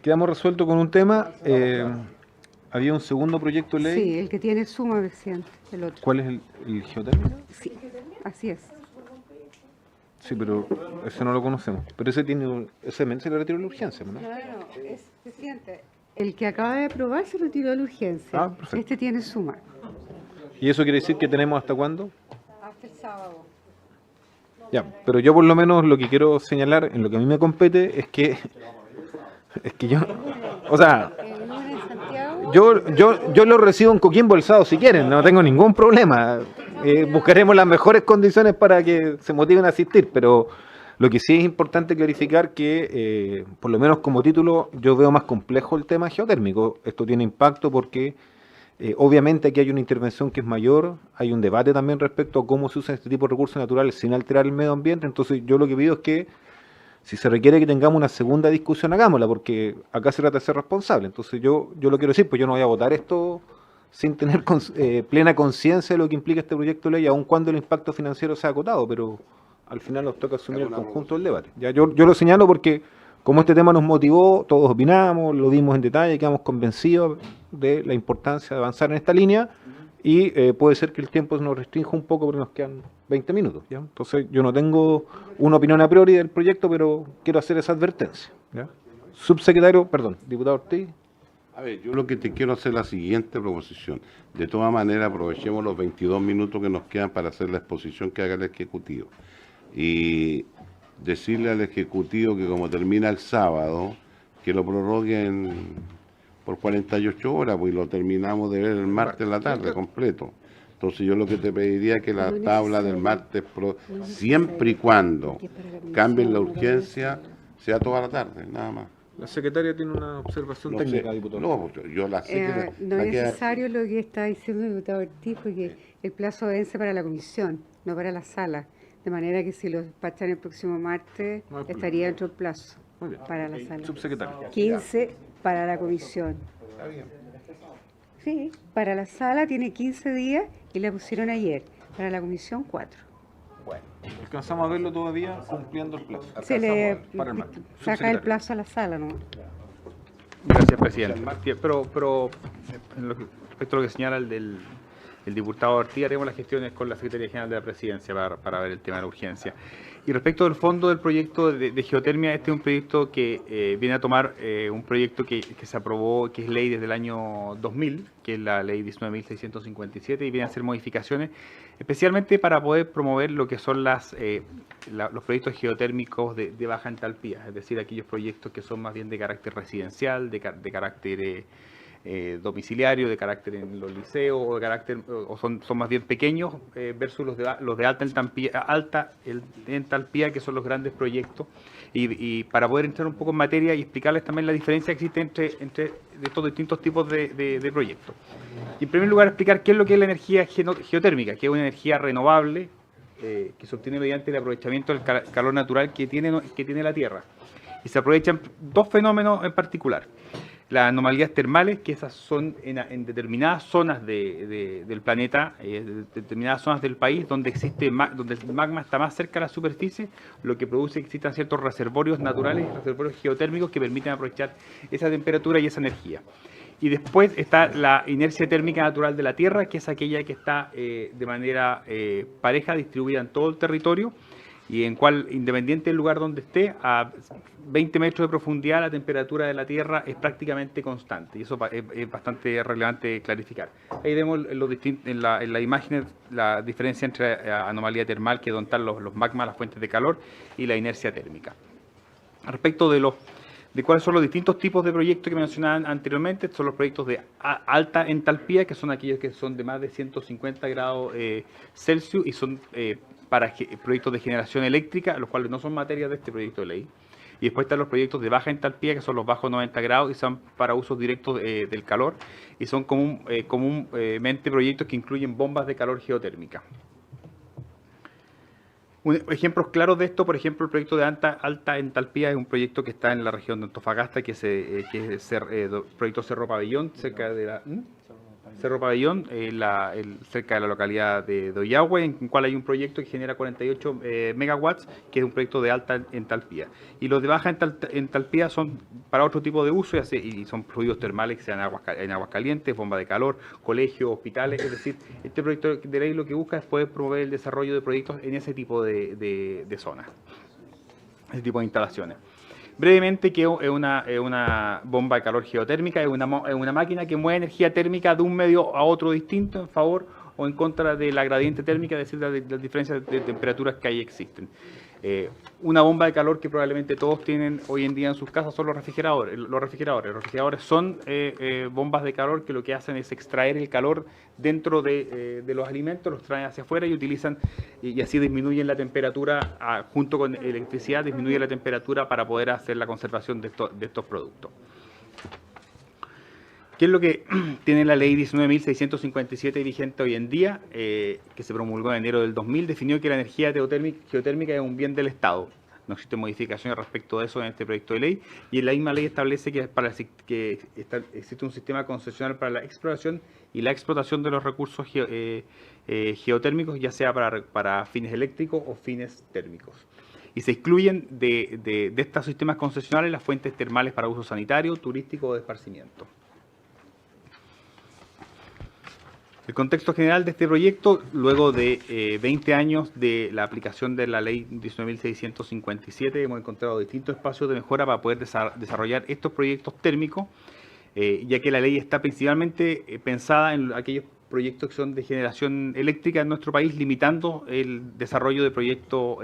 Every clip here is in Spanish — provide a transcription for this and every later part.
quedamos resueltos con un tema. Había un segundo proyecto de ley. Sí, el que tiene suma, presidente, el otro. ¿Cuál es el geotérmico? Sí, así es. Sí, pero ese no lo conocemos. Pero ese también se le retiró la urgencia, ¿no? No, es, presidente, el que acaba de aprobar se retiró de la urgencia. Perfecto. Este tiene suma. ¿Y eso quiere decir que tenemos hasta cuándo? Hasta el sábado. Ya, pero yo por lo menos lo que quiero señalar en lo que a mí me compete es que yo, o sea, El lunes en Santiago. yo lo recibo en Coquimbo el sábado si quieren, no tengo ningún problema. Buscaremos las mejores condiciones para que se motiven a asistir, pero lo que sí es importante clarificar que, por lo menos como título, yo veo más complejo el tema geotérmico. Esto tiene impacto porque obviamente aquí hay una intervención que es mayor, hay un debate también respecto a cómo se usan este tipo de recursos naturales sin alterar el medio ambiente, entonces yo lo que pido es que si se requiere que tengamos una segunda discusión, hagámosla, porque acá se trata de ser responsable. Entonces yo lo quiero decir, pues yo no voy a votar esto sin tener plena conciencia de lo que implica este proyecto de ley, aun cuando el impacto financiero sea acotado, pero al final nos toca asumir el conjunto del debate. Ya, yo lo señalo porque como este tema nos motivó, todos opinamos, lo vimos en detalle, quedamos convencidos de la importancia de avanzar en esta línea y puede ser que el tiempo nos restrinja un poco porque nos quedan 20 minutos. ¿Ya? Entonces yo no tengo una opinión a priori del proyecto, pero quiero hacer esa advertencia. ¿Ya? Subsecretario, perdón, diputado Ortiz. A ver, yo lo que te quiero hacer es la siguiente proposición. De todas maneras, aprovechemos los 22 minutos que nos quedan para hacer la exposición que haga el Ejecutivo. Y decirle al Ejecutivo que como termina el sábado, que lo prorroguen por 48 horas, pues lo terminamos de ver el martes en la tarde completo. Entonces yo lo que te pediría es que la tabla del martes, siempre y cuando cambien la urgencia, sea toda la tarde, nada más. La secretaria tiene una observación técnica, diputado. No, yo la sé que No es necesario lo que está diciendo el diputado Ortiz, porque el plazo vence para la comisión, no para la sala. De manera que si lo despachan el próximo martes, estaría dentro del plazo para la sala. Subsecretario. 15 para la comisión. Está bien. Sí, para la sala tiene 15 días y la pusieron ayer. Para la comisión, 4. Bueno, alcanzamos a verlo todavía cumpliendo el plazo. Se le para el martes. saca el plazo a la sala, ¿no? Gracias, presidente. Pero respecto a lo que señala el diputado Ortiz, haremos las gestiones con la Secretaría General de la Presidencia para ver el tema de la urgencia. Y respecto del fondo del proyecto de geotermia, este es un proyecto que viene a tomar un proyecto que se aprobó, que es ley desde el año 2000, que es la ley 19.657, y viene a hacer modificaciones, especialmente para poder promover lo que son los proyectos geotérmicos de baja entalpía, es decir, aquellos proyectos que son más bien de carácter residencial, de carácter domiciliario, de carácter en los liceos, o de carácter, o son más bien pequeños, versus los de alta entalpía, que son los grandes proyectos, y para poder entrar un poco en materia y explicarles también la diferencia que existe entre estos distintos tipos de proyectos. Y en primer lugar, explicar qué es lo que es la energía geotérmica, que es una energía renovable que se obtiene mediante el aprovechamiento del calor natural que tiene la Tierra. Y se aprovechan dos fenómenos en particular. Las anomalías termales, que esas son en determinadas zonas del planeta, determinadas zonas del país, donde donde el magma está más cerca de la superficie, lo que produce que existan ciertos reservorios naturales, reservorios geotérmicos que permiten aprovechar esa temperatura y esa energía. Y después está la inercia térmica natural de la Tierra, que es aquella que está de manera pareja distribuida en todo el territorio, y en cual, independiente del lugar donde esté, a 20 metros de profundidad la temperatura de la Tierra es prácticamente constante, y eso es bastante relevante clarificar. Ahí vemos en la imagen la diferencia entre anomalía termal, que es donde están los magmas, las fuentes de calor, y la inercia térmica. Respecto de cuáles son los distintos tipos de proyectos que mencionaban anteriormente, son los proyectos de alta entalpía, que son aquellos que son de más de 150 grados Celsius y son para proyectos de generación eléctrica, los cuales no son materia de este proyecto de ley. Y después están los proyectos de baja entalpía, que son los bajos 90 grados y son para usos directos del calor, y son comúnmente proyectos que incluyen bombas de calor geotérmica. Ejemplos claros de esto, por ejemplo, el proyecto de alta entalpía es un proyecto que está en la región de Antofagasta, que es el proyecto Cerro Pabellón, cerca de la... Cerro Pabellón, cerca de la localidad de Ollagüe, en el cual hay un proyecto que genera 48 megawatts, que es un proyecto de alta entalpía. Y los de baja entalpía son para otro tipo de uso, y son fluidos termales, que sean en aguas calientes, bombas de calor, colegios, hospitales. Es decir, este proyecto de ley lo que busca es poder promover el desarrollo de proyectos en ese tipo de zonas, ese tipo de instalaciones. Brevemente, que es una bomba de calor geotérmica, es una máquina que mueve energía térmica de un medio a otro distinto en favor o en contra de la gradiente térmica, es decir, de las diferencias de temperaturas que ahí existen. Una bomba de calor que probablemente todos tienen hoy en día en sus casas son los refrigeradores. Los refrigeradores son bombas de calor que lo que hacen es extraer el calor dentro de los alimentos, los traen hacia afuera y utilizan, y así disminuyen la temperatura, junto con electricidad, disminuye la temperatura para poder hacer la conservación de estos productos. ¿Qué es lo que tiene la ley 19.657 vigente hoy en día, que se promulgó en enero del 2000? Definió que la energía geotérmica es un bien del Estado. No existe modificación respecto de eso en este proyecto de ley, y en la misma ley establece que existe un sistema concesional para la exploración y la explotación de los recursos geotérmicos, ya sea para fines eléctricos o fines térmicos. Y se excluyen de estos sistemas concesionales las fuentes termales para uso sanitario, turístico o de esparcimiento. El contexto general de este proyecto, luego de 20 años de la aplicación de la ley 19.657, hemos encontrado distintos espacios de mejora para poder desarrollar estos proyectos térmicos, ya que la ley está principalmente pensada en aquellos proyectos que son de generación eléctrica en nuestro país, limitando el desarrollo de proyectos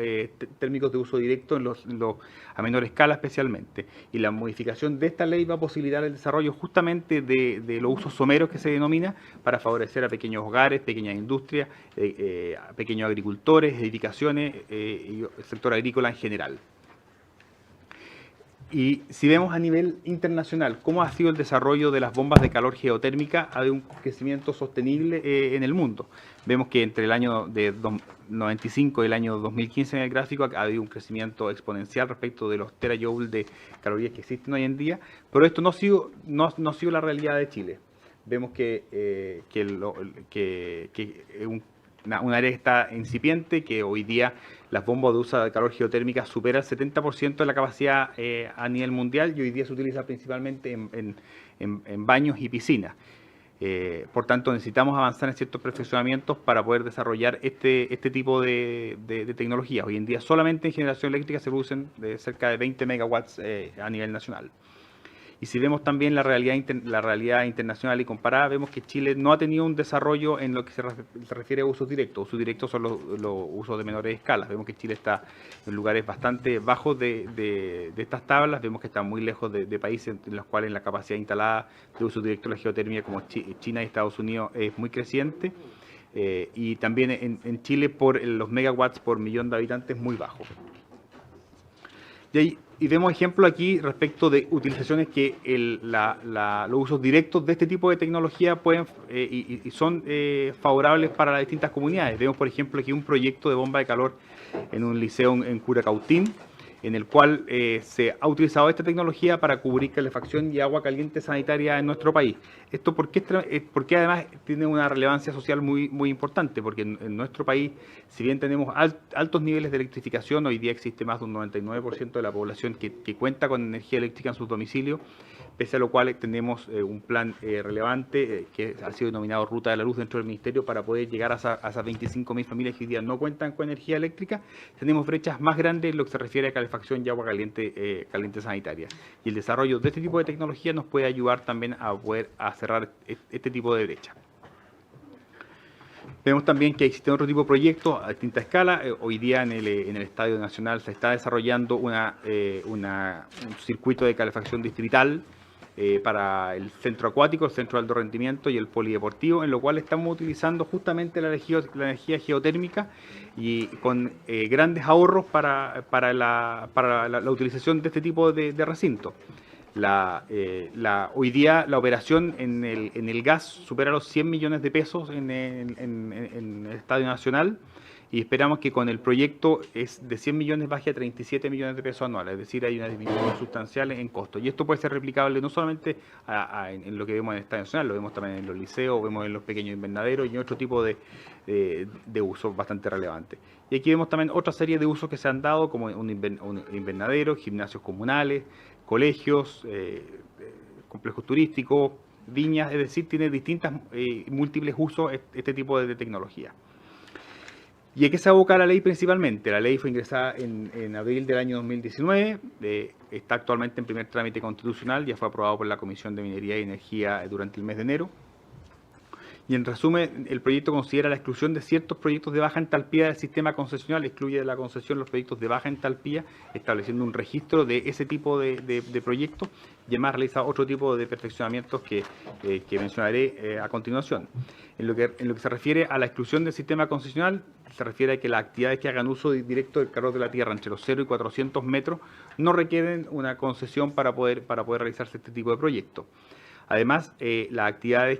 térmicos de uso directo a menor escala especialmente. Y la modificación de esta ley va a posibilitar el desarrollo justamente de los usos someros, que se denomina, para favorecer a pequeños hogares, pequeñas industrias, a pequeños agricultores, edificaciones y el sector agrícola en general. Y si vemos a nivel internacional cómo ha sido el desarrollo de las bombas de calor geotérmica, ha habido un crecimiento sostenible en el mundo. Vemos que entre el año de 95 y el año 2015 en el gráfico ha habido un crecimiento exponencial respecto de los terajoules de calorías que existen hoy en día, pero esto no ha sido la realidad de Chile. Vemos que un área que está incipiente, que hoy día las bombas de uso de calor geotérmica superan el 70% de la capacidad a nivel mundial, y hoy día se utiliza principalmente en baños y piscinas. Por tanto, necesitamos avanzar en ciertos perfeccionamientos para poder desarrollar este tipo de tecnología. Hoy en día solamente en generación eléctrica se producen cerca de 20 megawatts a nivel nacional. Y si vemos también la realidad internacional y comparada, vemos que Chile no ha tenido un desarrollo en lo que se refiere a usos directos. Usos directos son los usos de menores escalas. Vemos que Chile está en lugares bastante bajos de estas tablas. Vemos que está muy lejos de países en los cuales la capacidad instalada de uso directo de la geotermia, como China y Estados Unidos, es muy creciente. Y también en Chile, por los megawatts por millón de habitantes, muy bajo. Y vemos ejemplos aquí respecto de utilizaciones que los usos directos de este tipo de tecnología pueden y son favorables para las distintas comunidades. Vemos, por ejemplo, aquí un proyecto de bomba de calor en un liceo en Curacautín, en el cual se ha utilizado esta tecnología para cubrir calefacción y agua caliente sanitaria en nuestro país. Esto porque además tiene una relevancia social muy, muy importante, porque en nuestro país, si bien tenemos altos niveles de electrificación, hoy día existe más de un 99% de la población que cuenta con energía eléctrica en sus domicilios, pese a lo cual tenemos un plan relevante que ha sido denominado Ruta de la Luz dentro del Ministerio para poder llegar a esas 25.000 familias que hoy día no cuentan con energía eléctrica. Tenemos brechas más grandes en lo que se refiere a calefacción y agua caliente sanitaria. Y el desarrollo de este tipo de tecnología nos puede ayudar también a poder cerrar este tipo de brecha. Vemos también que existen otro tipo de proyectos a distinta escala. Hoy día en el Estadio Nacional se está desarrollando un circuito de calefacción distrital para el centro acuático, el centro de alto rendimiento y el polideportivo, en lo cual estamos utilizando justamente la energía geotérmica y con grandes ahorros para la utilización de este tipo de recinto. Hoy día la operación en el gas supera los 100 millones de pesos en el Estadio Nacional, y esperamos que con el proyecto es de 100 millones baje a 37 millones de pesos anuales, es decir, hay una disminución sustancial en costos. Y esto puede ser replicable no solamente en lo que vemos en el Estadio Nacional, lo vemos también en los liceos, vemos en los pequeños invernaderos y en otro tipo de usos bastante relevantes. Y aquí vemos también otra serie de usos que se han dado, como un invernadero, gimnasios comunales, colegios, complejos turísticos, viñas, es decir, tiene distintas múltiples usos este tipo de tecnología. ¿Y a qué se aboca la ley principalmente? La ley fue ingresada en abril del año 2019, está actualmente en primer trámite constitucional, ya fue aprobado por la Comisión de Minería y Energía durante el mes de enero. Y en resumen, el proyecto considera la exclusión de ciertos proyectos de baja entalpía del sistema concesional, excluye de la concesión los proyectos de baja entalpía, estableciendo un registro de ese tipo de proyectos, y además realiza otro tipo de perfeccionamientos que mencionaré a continuación. En lo que se refiere a la exclusión del sistema concesional, se refiere a que las actividades que hagan uso directo del calor de la tierra entre los 0 y 400 metros no requieren una concesión para poder realizarse este tipo de proyectos. Además, las actividades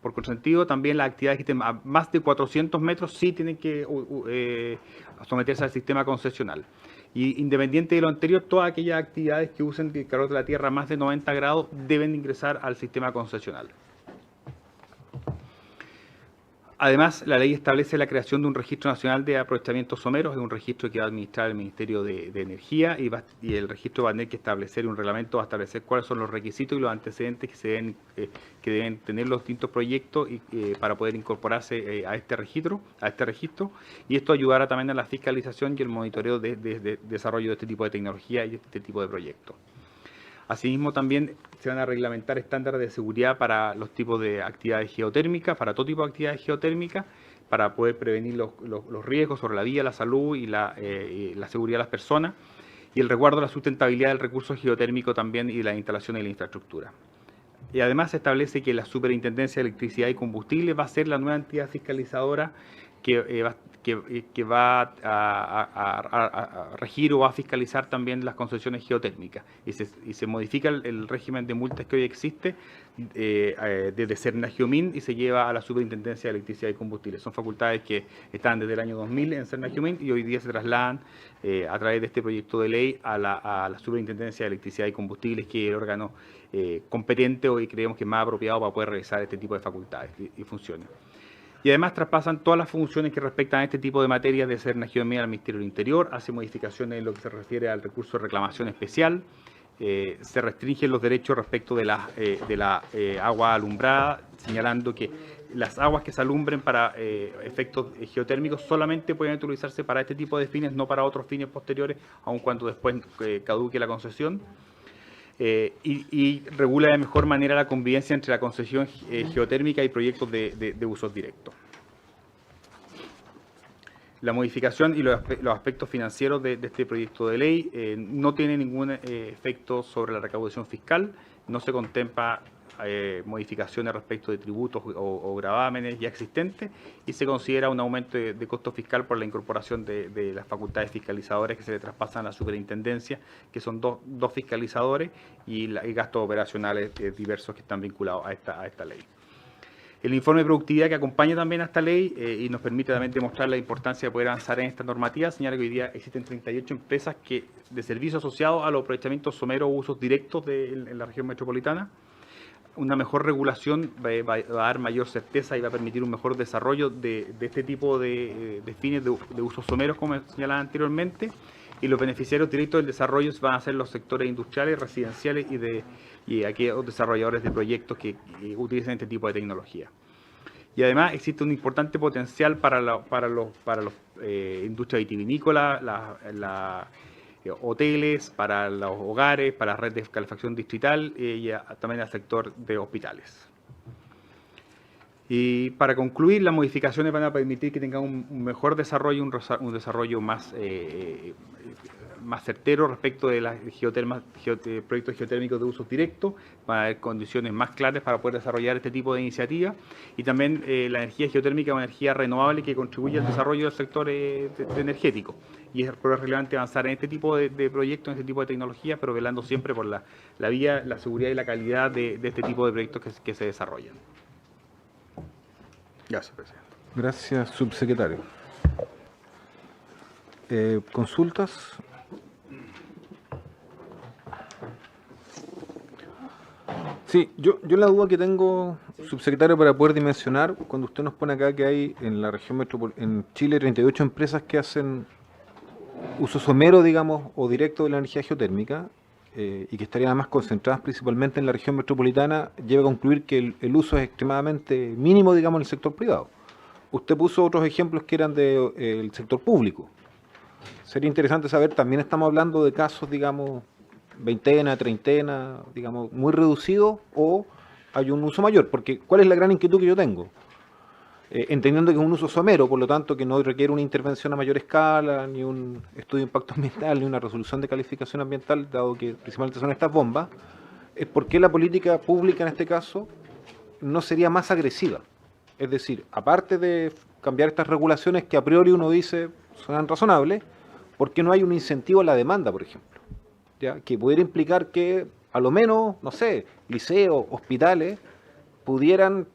por consentido, también las actividades que estén a más de 400 metros sí tienen que someterse al sistema concesional. Y independiente de lo anterior, todas aquellas actividades que usen el calor de la tierra a más de 90 grados deben ingresar al sistema concesional. Además, la ley establece la creación de un registro nacional de aprovechamientos someros, es un registro que va a administrar el Ministerio de Energía y el registro va a tener que establecer un reglamento, va a establecer cuáles son los requisitos y los antecedentes que deben tener los distintos proyectos para poder incorporarse a este registro, y esto ayudará también a la fiscalización y el monitoreo de desarrollo de este tipo de tecnología y este tipo de proyectos. Asimismo, también se van a reglamentar estándares de seguridad para los tipos de actividades geotérmicas, para todo tipo de actividades geotérmicas, para poder prevenir los riesgos sobre la vida, la salud y la seguridad de las personas, y el resguardo de la sustentabilidad del recurso geotérmico también y de las instalaciones y la infraestructura. Y además se establece que la Superintendencia de Electricidad y Combustible va a ser la nueva entidad fiscalizadora que va a regir o va a fiscalizar también las concesiones geotérmicas. Y se modifica el régimen de multas que hoy existe desde Cernagiomín y se lleva a la Superintendencia de Electricidad y Combustible. Son facultades que están desde el año 2000 en Cernagiomín y hoy día se trasladan a través de este proyecto de ley a la Superintendencia de Electricidad y Combustibles, que es el órgano competente hoy creemos que es más apropiado para poder realizar este tipo de facultades y funciones. Y además traspasan todas las funciones que respectan a este tipo de materias de Cernagiomín al Ministerio del Interior, hace modificaciones en lo que se refiere al recurso de reclamación especial, se restringen los derechos respecto de la agua alumbrada, señalando que las aguas que se alumbren para efectos geotérmicos solamente pueden utilizarse para este tipo de fines, no para otros fines posteriores, aun cuando después caduque la concesión. Y regula de mejor manera la convivencia entre la concesión geotérmica y proyectos de usos directos. La modificación y los aspectos financieros de este proyecto de ley no tiene ningún efecto sobre la recaudación fiscal, no se contempla modificaciones respecto de tributos o gravámenes ya existentes y se considera un aumento de costo fiscal por la incorporación de las facultades fiscalizadoras que se le traspasan a la superintendencia, que son dos fiscalizadores y gastos operacionales diversos que están vinculados a esta ley. El informe de productividad que acompaña también a esta ley y nos permite también demostrar la importancia de poder avanzar en esta normativa señala que hoy día existen 38 empresas de servicios asociados a los aprovechamientos someros o usos directos en la región metropolitana. Una mejor regulación va a dar mayor certeza y va a permitir un mejor desarrollo de este tipo de fines de usos someros, como señalaba anteriormente, y los beneficiarios directos del desarrollo van a ser los sectores industriales, residenciales y aquellos desarrolladores de proyectos que utilizan este tipo de tecnología. Y además existe un importante potencial para los industrias vitivinícolas, hoteles, para los hogares, para la red de calefacción distrital y también al sector de hospitales. Y para concluir, las modificaciones van a permitir que tengan un mejor desarrollo, un desarrollo más certero respecto de los proyectos geotérmicos de usos directos, van a haber condiciones más claras para poder desarrollar este tipo de iniciativas y también la energía geotérmica es una energía renovable que contribuye al desarrollo del sector energético y es relevante avanzar en este tipo de proyectos, en este tipo de tecnologías, pero velando siempre por la seguridad y la calidad de este tipo de proyectos que se desarrollan. Gracias, presidente. Gracias, subsecretario. ¿Consultas? Sí, yo la duda que tengo, subsecretario, para poder dimensionar, cuando usted nos pone acá que hay en la región en Chile 38 empresas que hacen uso somero, digamos, o directo de la energía geotérmica, y que estarían además concentradas principalmente en la región metropolitana, lleva a concluir que el uso es extremadamente mínimo, digamos, en el sector privado. Usted puso otros ejemplos que eran del sector público. Sería interesante saber, también estamos hablando de casos, digamos, veintena, treintena, digamos, muy reducidos, o hay un uso mayor, porque ¿cuál es la gran inquietud que yo tengo? Entendiendo que es un uso somero, por lo tanto que no requiere una intervención a mayor escala, ni un estudio de impacto ambiental, ni una resolución de calificación ambiental, dado que principalmente son estas bombas, es por qué la política pública en este caso no sería más agresiva. Es decir, aparte de cambiar estas regulaciones que a priori uno dice son razonables, ¿por qué no hay un incentivo a la demanda, por ejemplo? ¿Ya? Que pudiera implicar que, a lo menos, no sé, liceos, hospitales, pudieran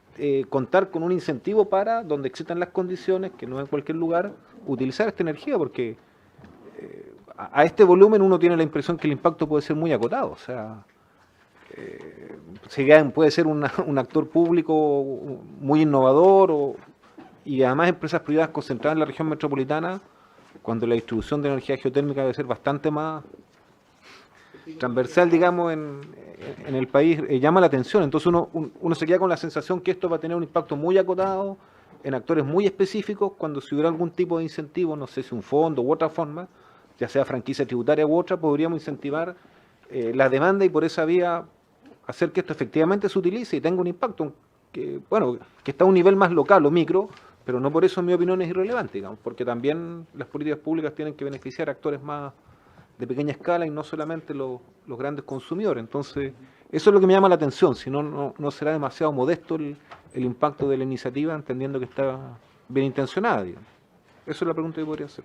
contar con un incentivo para, donde existan las condiciones, que no en cualquier lugar, utilizar esta energía, porque a este volumen uno tiene la impresión que el impacto puede ser muy acotado. O sea, puede ser un actor público muy innovador, y además empresas privadas concentradas en la región metropolitana, cuando la distribución de energía geotérmica debe ser bastante más transversal, digamos, en el país, llama la atención. Entonces uno se queda con la sensación que esto va a tener un impacto muy acotado en actores muy específicos, cuando si hubiera algún tipo de incentivo, no sé si un fondo u otra forma, ya sea franquicia tributaria u otra, podríamos incentivar la demanda y por esa vía hacer que esto efectivamente se utilice y tenga un impacto que, bueno, que está a un nivel más local o micro, pero no por eso en mi opinión es irrelevante, digamos, porque también las políticas públicas tienen que beneficiar a actores más de pequeña escala y no solamente los grandes consumidores. Entonces, eso es lo que me llama la atención, si no será demasiado modesto el impacto de la iniciativa, entendiendo que está bien intencionada, digamos. Esa es la pregunta que podría hacer.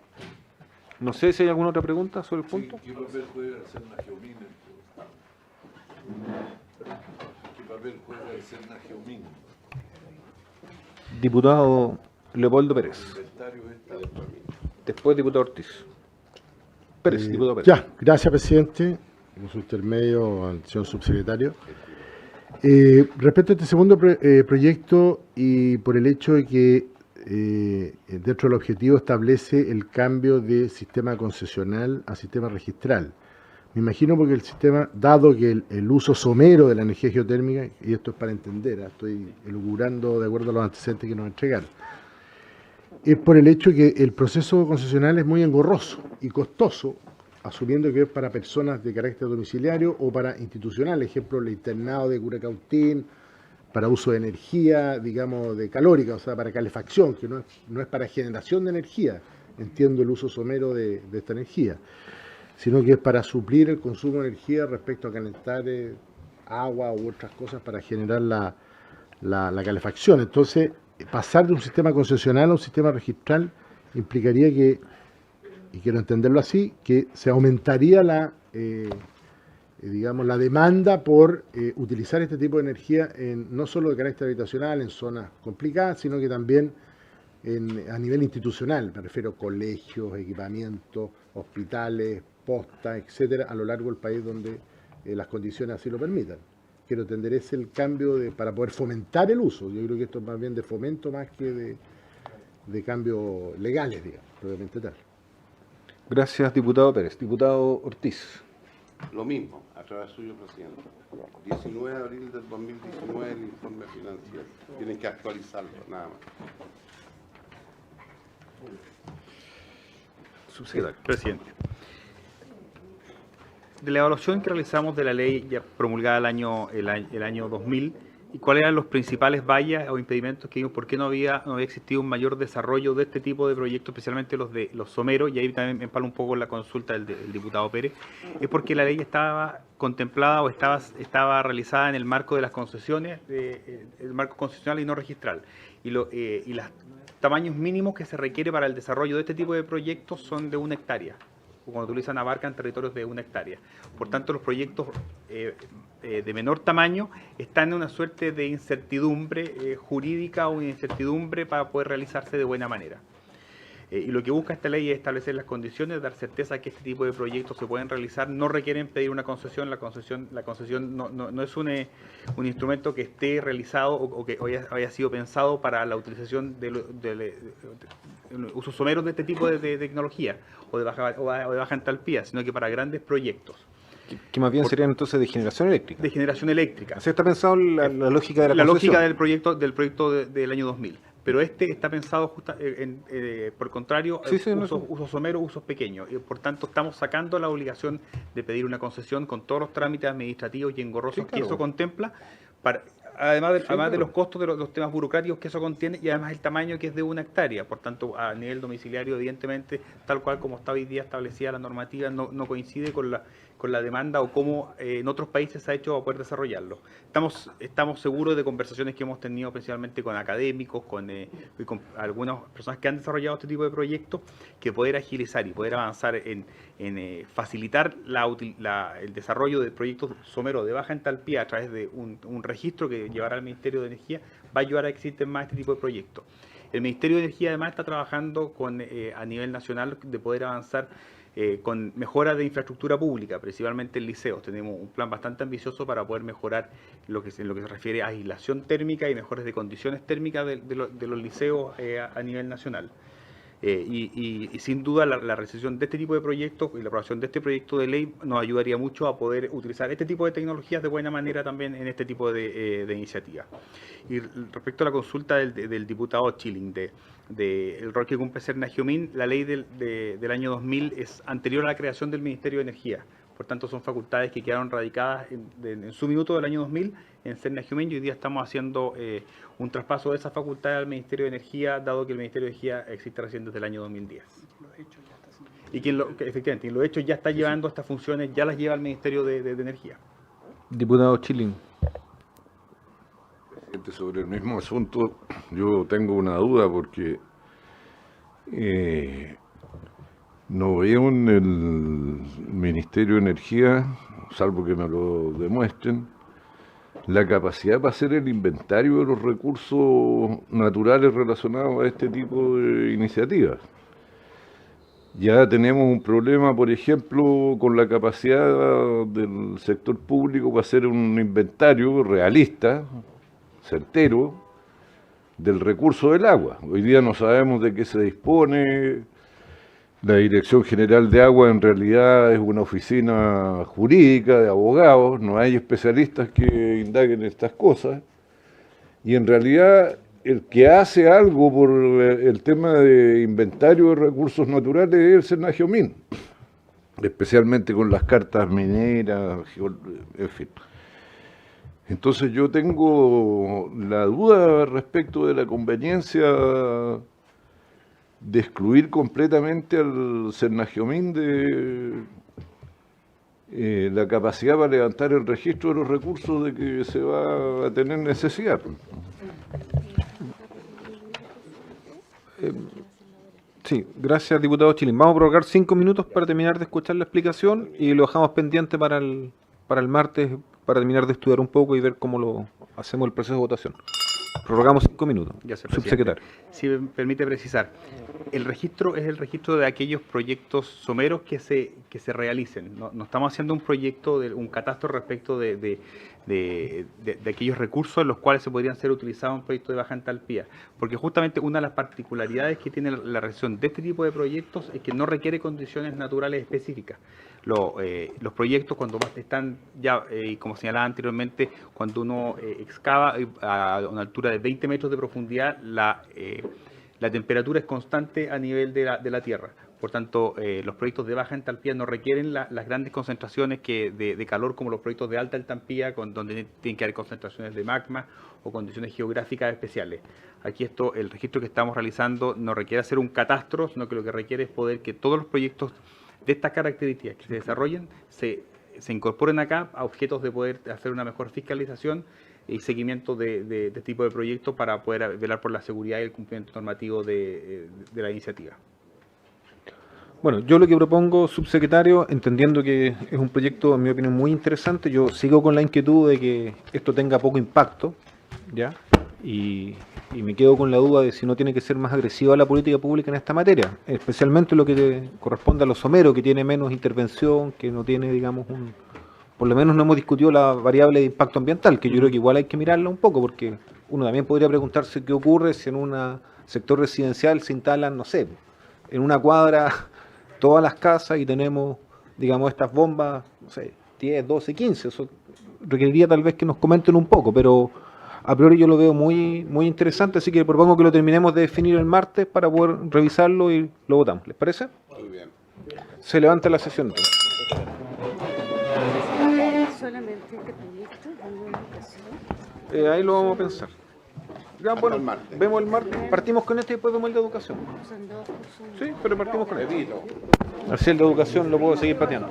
No sé si hay alguna otra pregunta sobre el punto. ¿Qué papel juega el Cerna Geomín? ¿Qué papel juega el Cerna Geomín? Diputado Leopoldo Pérez. Después diputado Ortiz. Pérez, diputado Pérez. Ya, gracias, presidente. Con su intermedio al señor subsecretario. Respecto a este segundo proyecto, y por el hecho de que dentro del objetivo establece el cambio de sistema concesional a sistema registral. Me imagino porque el sistema, dado que el uso somero de la energía geotérmica, y esto es para entender, estoy elucubrando de acuerdo a los antecedentes que nos entregaron, es por el hecho que el proceso concesional es muy engorroso y costoso, asumiendo que es para personas de carácter domiciliario o para institucional, ejemplo, el internado de Curacautín, para uso de energía, digamos, de calórica, o sea, para calefacción, que no es para generación de energía, entiendo el uso somero de esta energía, sino que es para suplir el consumo de energía respecto a calentar agua u otras cosas para generar la calefacción. Entonces, pasar de un sistema concesional a un sistema registral implicaría que, y quiero entenderlo así, que se aumentaría la demanda por utilizar este tipo de energía no solo de carácter habitacional, en zonas complicadas, sino que también a nivel institucional, me refiero a colegios, equipamientos, hospitales, postas, etcétera, a lo largo del país donde las condiciones así lo permitan. Quiero entender ese el cambio para poder fomentar el uso. Yo creo que esto es más bien de fomento más que de cambios legales, digamos, probablemente tal. Gracias, diputado Pérez. Diputado Ortiz. Lo mismo, a través suyo, presidente. 19 de abril del 2019, el informe financiero. Tienen que actualizarlo, nada más. Subsecretario. Presidente. De la evaluación que realizamos de la ley ya promulgada el año 2000, ¿y cuáles eran los principales vallas o impedimentos que vimos? ¿Por qué no había existido un mayor desarrollo de este tipo de proyectos, especialmente los someros? Y ahí también me empalo un poco la consulta del diputado Pérez. Es porque la ley estaba contemplada o estaba realizada en el marco de las concesiones, el marco concesional y no registral. Y los tamaños mínimos que se requiere para el desarrollo de este tipo de proyectos son de 1 hectárea. cuando utilizan abarcan territorios de 1 hectárea. Por tanto, los proyectos de menor tamaño están en una suerte de incertidumbre jurídica o incertidumbre para poder realizarse de buena manera. Y lo que busca esta ley es establecer las condiciones, dar certeza que este tipo de proyectos se pueden realizar, no requieren pedir una concesión, la concesión no es un instrumento que esté realizado o que haya sido pensado para la utilización de usos someros de este tipo de tecnología o de baja entalpía, sino que para grandes proyectos. Que más bien serían entonces de generación eléctrica. De generación eléctrica. Así está pensado la lógica de la concesión. Lógica del proyecto del año 2000. Pero este está pensado por el contrario, usos someros, usos pequeños. Y por tanto estamos sacando la obligación de pedir una concesión con todos los trámites administrativos y engorrosos que eso contempla, además de los costos de los temas burocráticos que eso contiene y además el tamaño que es de 1 hectárea. Por tanto, a nivel domiciliario, evidentemente, tal cual como está hoy día establecida la normativa, no coincide con la demanda o cómo en otros países se ha hecho para poder desarrollarlo. Estamos seguros de conversaciones que hemos tenido principalmente con académicos, con algunas personas que han desarrollado este tipo de proyectos, que poder agilizar y poder avanzar en facilitar el desarrollo de proyectos someros de baja entalpía a través de un registro que llevará al Ministerio de Energía, va a ayudar a que existen más este tipo de proyectos. El Ministerio de Energía además está trabajando a nivel nacional de poder avanzar con mejoras de infraestructura pública, principalmente en liceos. Tenemos un plan bastante ambicioso para poder mejorar en lo que se refiere a aislación térmica y mejores de condiciones térmicas de los liceos a nivel nacional. Y sin duda la realización de este tipo de proyectos y la aprobación de este proyecto de ley nos ayudaría mucho a poder utilizar este tipo de tecnologías de buena manera también en este tipo de iniciativas. Y respecto a la consulta del diputado Chilling, el rol que cumple Serna-Giomín, la ley del año 2000 es anterior a la creación del Ministerio de Energía. Por tanto, son facultades que quedaron radicadas en su minuto del año 2000 en Serna-Giomín y hoy día estamos haciendo un traspaso de esa facultad al Ministerio de Energía, dado que el Ministerio de Energía existe recién desde el año 2010. Y efectivamente, quien lo hecho ya está llevando estas funciones, ya las lleva al Ministerio de Energía. Diputado Chilling. Presidente, sobre el mismo asunto, yo tengo una duda porque no veo en el Ministerio de Energía, salvo que me lo demuestren, la capacidad para hacer el inventario de los recursos naturales relacionados a este tipo de iniciativas. Ya tenemos un problema, por ejemplo, con la capacidad del sector público para hacer un inventario realista, certero, del recurso del agua. Hoy día no sabemos de qué se dispone. La Dirección General de Agua en realidad es una oficina jurídica de abogados, no hay especialistas que indaguen estas cosas. Y en realidad el que hace algo por el tema de inventario de recursos naturales es el Serna-Giomín, especialmente con las cartas mineras, en fin. Entonces yo tengo la duda respecto de la conveniencia de excluir completamente al Serna-Giomín de la capacidad para levantar el registro de los recursos de que se va a tener necesidad. Sí, gracias, diputado Chilling. Vamos a prorrogar 5 minutos para terminar de escuchar la explicación y lo dejamos pendiente para el martes, para terminar de estudiar un poco y ver cómo lo hacemos el proceso de votación. Prorrogamos 5 minutos. Ya, subsecretario. Si me permite precisar, el registro es el registro de aquellos proyectos someros que se realicen. No estamos haciendo un proyecto, un catastro respecto de aquellos recursos en los cuales se podrían ser utilizados en un proyecto de baja entalpía. Porque justamente una de las particularidades que tiene la realización de este tipo de proyectos es que no requiere condiciones naturales específicas. Los proyectos cuando están ya, como señalaba anteriormente, cuando uno excava a una altura de 20 metros de profundidad, la temperatura es constante a nivel de la tierra. Por tanto, los proyectos de baja entalpía no requieren las grandes concentraciones de calor como los proyectos de alta entalpía, donde tienen que haber concentraciones de magma o condiciones geográficas especiales. Aquí el registro que estamos realizando no requiere hacer un catastro, sino que lo que requiere es poder que todos los proyectos de estas características que se desarrollen se incorporen acá a objetos de poder hacer una mejor fiscalización y seguimiento de este tipo de proyectos para poder velar por la seguridad y el cumplimiento normativo de la iniciativa. Bueno, yo lo que propongo, subsecretario, entendiendo que es un proyecto, en mi opinión, muy interesante, yo sigo con la inquietud de que esto tenga poco impacto, ¿ya? Y me quedo con la duda de si no tiene que ser más agresiva la política pública en esta materia, especialmente lo que corresponde a los someros, que tiene menos intervención, que no tiene, digamos, por lo menos no hemos discutido la variable de impacto ambiental, que yo creo que igual hay que mirarla un poco, porque uno también podría preguntarse qué ocurre si en un sector residencial se instalan, no sé, en una cuadra todas las casas y tenemos, digamos, estas bombas, no sé, 10, 12, 15. Eso requeriría tal vez que nos comenten un poco, pero a priori yo lo veo muy, muy interesante, así que propongo que lo terminemos de definir el martes para poder revisarlo y lo votamos. ¿Les parece? Muy bien. Se levanta la sesión. Solamente este proyecto de educación. Ahí lo vamos a pensar. Ya, bueno, el martes. vemos el martes. Partimos con este y después vemos el de educación. Son dos cursos. Sí, pero partimos con este. Así el de educación lo puedo seguir pateando.